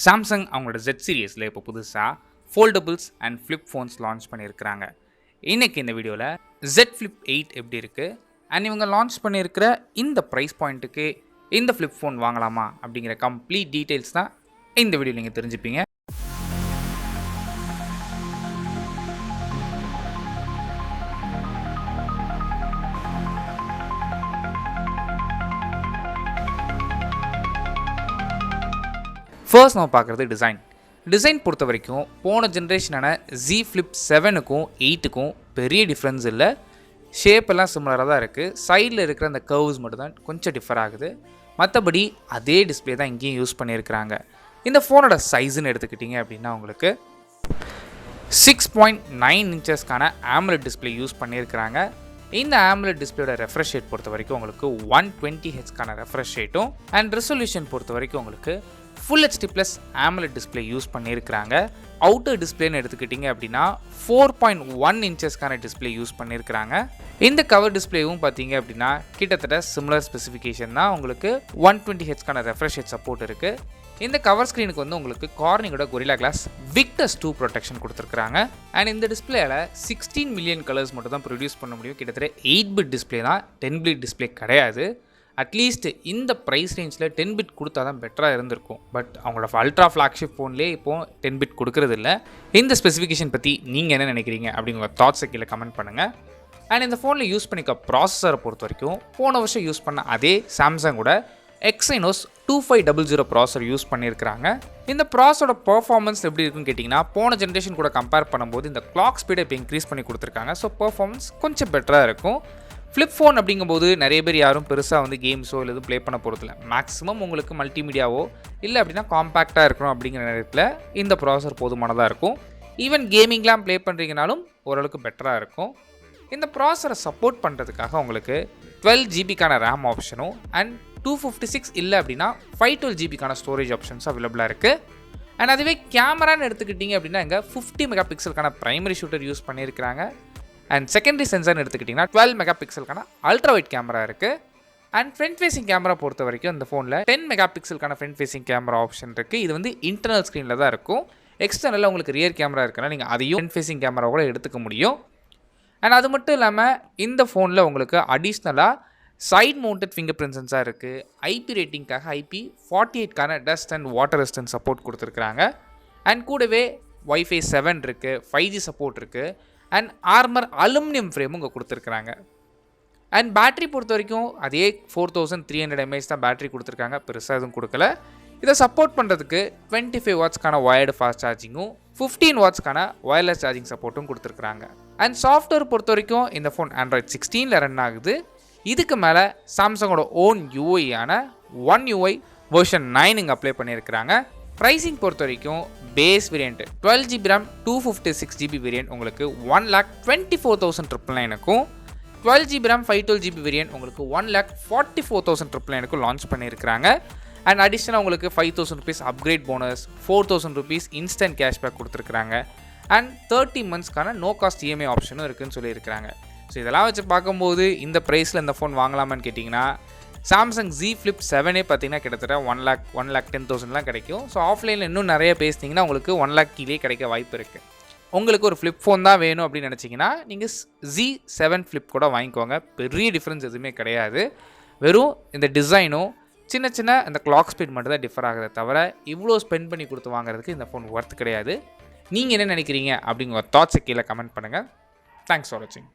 Samsung அவங்களோட Z சீரிஸில் இப்போ புதுசாக ஃபோல்டபுள்ஸ் அண்ட் ஃப்ளிப் ஃபோன்ஸ் லான்ச் பண்ணியிருக்கிறாங்க. இன்றைக்கி இந்த வீடியோவில் Z Flip 8 எப்படி இருக்குது அண்ட் இவங்க லான்ச் பண்ணியிருக்கிற இந்த ப்ரைஸ் பாயிண்ட்டுக்கு இந்த ஃப்ளிப் ஃபோன் வாங்கலாமா அப்படிங்கிற கம்ப்ளீட் டீட்டெயில்ஸ் தான் இந்த வீடியோ நீங்கள் தெரிஞ்சுப்பீங்க. ஃபர்ஸ்ட் நம்ம பார்க்குறது டிசைன் பொறுத்த வரைக்கும் போன ஜென்ரேஷனான Z Flip 7க்கும் 8க்கும் பெரிய டிஃப்ரென்ஸ் இல்லை. ஷேப் எல்லாம் சிமிலராக தான் இருக்குது. சைடில் இருக்கிற அந்த கர்வ்ஸ் மட்டும் தான் கொஞ்சம் டிஃபர் ஆகுது. மற்றபடி அதே டிஸ்பிளே தான் இங்கேயும் யூஸ் பண்ணியிருக்கிறாங்க. இந்த ஃபோனோட சைஸுன்னு எடுத்துக்கிட்டிங்க அப்படின்னா உங்களுக்கு 6.9 இன்ச்சஸ்க்கான AMOLED டிஸ்பிளே யூஸ் பண்ணியிருக்கிறாங்க. இந்த AMOLED டிஸ்பிளேயோட ரெஃப்ரெஷ் ரேட் பொறுத்த வரைக்கும் உங்களுக்கு 120Hzக்கான ரெஃப்ரெஷ் ரேட்டும் அண்ட் ரெசல்யூஷன் பொறுத்த வரைக்கும் உங்களுக்கு Full HD Plus AMOLED display use பண்ணியிருக்கிறாங்க. அவுட்டர் டிஸ்பிளேன்னு எடுத்துக்கிட்டிங்க அப்படின்னா 4.1 இன்ச்சஸ்க்கான டிஸ்பிளே யூஸ் பண்ணியிருக்கிறாங்க. இந்த கவர் டிஸ்பிளேவும் பார்த்தீங்க அப்படின்னா கிட்டத்தட்ட சிமிலர் ஸ்பெசிஃபிகேஷன் தான். உங்களுக்கு 120Hzக்கான ரெஃப்ரெஷ் ரேட் சப்போர்ட் இருக்குது. இந்த கவர் ஸ்க்ரீனுக்கு வந்து உங்களுக்கு கார்னிங்கோட கொரில்லா கிளாஸ் Victus 2 ப்ரொடெக்ஷன் கொடுத்துருக்காங்க. அண்ட் இந்த டிஸ்பிளேல 16 மில்லியன் கலர்ஸ் மட்டும் தான் ப்ரொடியூஸ் பண்ண முடியும். கிட்டத்தட்ட 8-bit டிஸ்பிளே தான், 10-bit டிஸ்பிளே கிடையாது. அட்லீஸ்ட் இந்த ப்ரைஸ் ரேஞ்சில் 10-bit கொடுத்தா தான் பெட்டராக இருந்திருக்கும். பட் அவங்களோட அல்ட்ரா ஃப்ளாக்ஷிப் ஃபோன்லேயே இப்போது 10-bit கொடுக்கறது இல்லை. இந்த ஸ்பெசிஃபிகேஷன் பற்றி நீங்கள் என்ன நினைக்கிறீங்க அப்படிங்கிற தாட்ஸை கீழே கமெண்ட் பண்ணுங்கள். அண்ட் இந்த ஃபோனில் யூஸ் பண்ணிக்க ப்ராசஸரை பொறுத்த வரைக்கும் போன வருஷம் யூஸ் பண்ண அதே சாம்சங்கோட Exynos 2500 ப்ராசஸர் யூஸ் பண்ணியிருக்கிறாங்க. இந்த ப்ராசஸோட பர்ஃபார்மன்ஸ் எப்படி இருக்குன்னு கேட்டிங்கன்னா போன ஜென்ரேஷன் கூட கம்பேர் பண்ணும்போது இந்த கிளாக் ஸ்பீடை இப்போ இன்க்ரீஸ் பண்ணி கொடுத்துருக்காங்க. ஸோ பர்ஃபார்மன்ஸ் கொஞ்சம் பெட்டராக இருக்கும். ஃப்ளிப் ஃபோன் அப்படிங்கும்போது நிறைய பேர் யாரும் பெருசாக வந்து கேம்ஸோ இல்லை எதுவும் ப்ளே பண்ண போகிறதில்ல. மேக்ஸிமம் உங்களுக்கு மல்டிமீடியாவோ இல்லை அப்படின்னா காம்பேக்டாக இருக்கணும் அப்படிங்கிற நேரத்தில் இந்த ப்ராசஸர் போதுமானதாக இருக்கும். ஈவன் கேமிங்லாம் ப்ளே பண்ணுறீங்கனாலும் ஓரளவுக்கு பெட்டராக இருக்கும். இந்த ப்ராசஸரை சப்போர்ட் பண்ணுறதுக்காக உங்களுக்கு 12GBக்கான ரேம் ஆப்ஷனும் அண்ட் 256 இல்லை அப்படின்னா 512GBக்கான ஸ்டோரேஜ் ஆப்ஷன்ஸ் அவைலபிளாக இருக்குது. அண்ட் அதுவே கேமரான்னு எடுத்துக்கிட்டிங்க அப்படின்னா இங்கே 50 மெகாபிக்சலுக்கான ப்ரைமரி ஷூட்டர் யூஸ் பண்ணியிருக்கிறாங்க. அண்ட் செகண்டரி சென்சார்னு எடுத்துக்கிட்டிங்கன்னா 12 மெகாபிக்சலுக்கான அல்ட்ரா வைட் கேமரா இருக்குது. அண்ட் ஃப்ரண்ட் ஃபேசிங் கேமரா பொறுத்த வரைக்கும் இந்த ஃபோனில் 10 மெகாபிக்சலுக்கான ஃப்ரண்ட் ஃபேசிங் கேமரா ஆப்ஷன் இருக்குது. இது வந்து இன்டர்னல் ஸ்க்ரீனில் தான் இருக்கும். எக்ஸ்டர்னலில் உங்களுக்கு ரியர் கேமரா இருக்குன்னா நீங்கள் அதையும் ஃப்ரண்ட் ஃபேசிங் கேமரா கூட எடுத்துக்க முடியும். அண்ட் அது மட்டும் இல்லாமல் இந்த ஃபோனில் உங்களுக்கு அடிஷ்னலாக side mounted fingerprint sensor இருக்குது. IP ரேட்டிங்காக IP48க்கான dust and water resistant support கொடுத்துருக்குறாங்க. அண்ட் கூடவே Wi-Fi 7 இருக்குது, 5G சப்போர்ட் இருக்குது. அண்ட் ஆர்மர் அலுமினியம் ஃப்ரேமும் இங்கே கொடுத்துருக்குறாங்க. அண்ட் பேட்டரி பொறுத்த வரைக்கும் அதே 4300 mAh தான் பேட்டரி கொடுத்துருக்காங்க. பெருசாக எதுவும் கொடுக்கல. இதை சப்போர்ட் பண்ணுறதுக்கு 25 வாட்ஸ்க்கான வயர்டு ஃபாஸ்ட் சார்ஜிங்கும் 15 வாட்ஸ்க்கான வயர்லெஸ் சார்ஜிங் சப்போர்ட்டும் கொடுத்துருக்குறாங்க. அண்ட் சாஃப்ட்வேர் பொறுத்த வரைக்கும் இந்த ஃபோன் Android 16 ரன் ஆகுது. இதுக்கு மேலே சாம்சங்கோட ஓன் UIயான One UI வெர்ஷன் 9 இங்கே அப்ளை பண்ணியிருக்கிறாங்க. ப்ரைஸிங் பொறுத்த வரைக்கும் base variant 12GB RAM 256GB variant உங்களுக்கு 1,24,999க்கும் 12GB RAM 512GB வேரியண்ட் உங்களுக்கு 1,44,999க்கும் லான்ச் பண்ணியிருக்கிறாங்க. அண்ட் அடிஷனலாக உங்களுக்கு 5,000 rupees upgrade bonus, 4,000 rupees instant cashback கொடுத்துருக்குறாங்க. அண்ட் 30 monthsக்கான நோ காஸ்ட் EMI ஆப்ஷனும் இருக்குதுன்னு சொல்லியிருக்கிறாங்க. ஸோ இதெல்லாம் வச்சு பார்க்கும்போது இந்த ப்ரைஸில் இந்த ஃபோன் வாங்கலாமான்னு கேட்டிங்கன்னா சாம்சங் Z Flip 7 பார்த்தீங்கன்னா கிட்டத்தட்ட 1,10,000 கிடைக்கும். ஸோ ஆஃப்லைனில் இன்னும் நிறைய பேசிட்டிங்கன்னா உங்களுக்கு 1 lakh கீழே கிடைக்க வாய்ப்பு இருக்குது. உங்களுக்கு ஒரு ஃப்ளிப் ஃபோன் தான் வேணும் அப்படின்னு நினச்சிங்கன்னா நீங்கள் Z7 Flip கூட வாங்கிக்கோங்க. பெரிய டிஃப்ரென்ஸ் எதுவுமே கிடையாது. வெறும் இந்த டிசைனும் சின்ன சின்ன இந்த கிளாக் ஸ்பீட் மட்டும் தான் டிஃபர் ஆகுது தவிர இவ்வளோ ஸ்பெண்ட் பண்ணி கொடுத்து வாங்குறதுக்கு இந்த ஃபோன் ஒர்த் கிடையாது. நீங்கள் என்ன நினைக்கிறீங்க அப்படிங்கிற தாட்ஸை கீழே கமெண்ட் பண்ணுங்கள். தேங்க்ஸ் ஃபார் வாட்சிங்.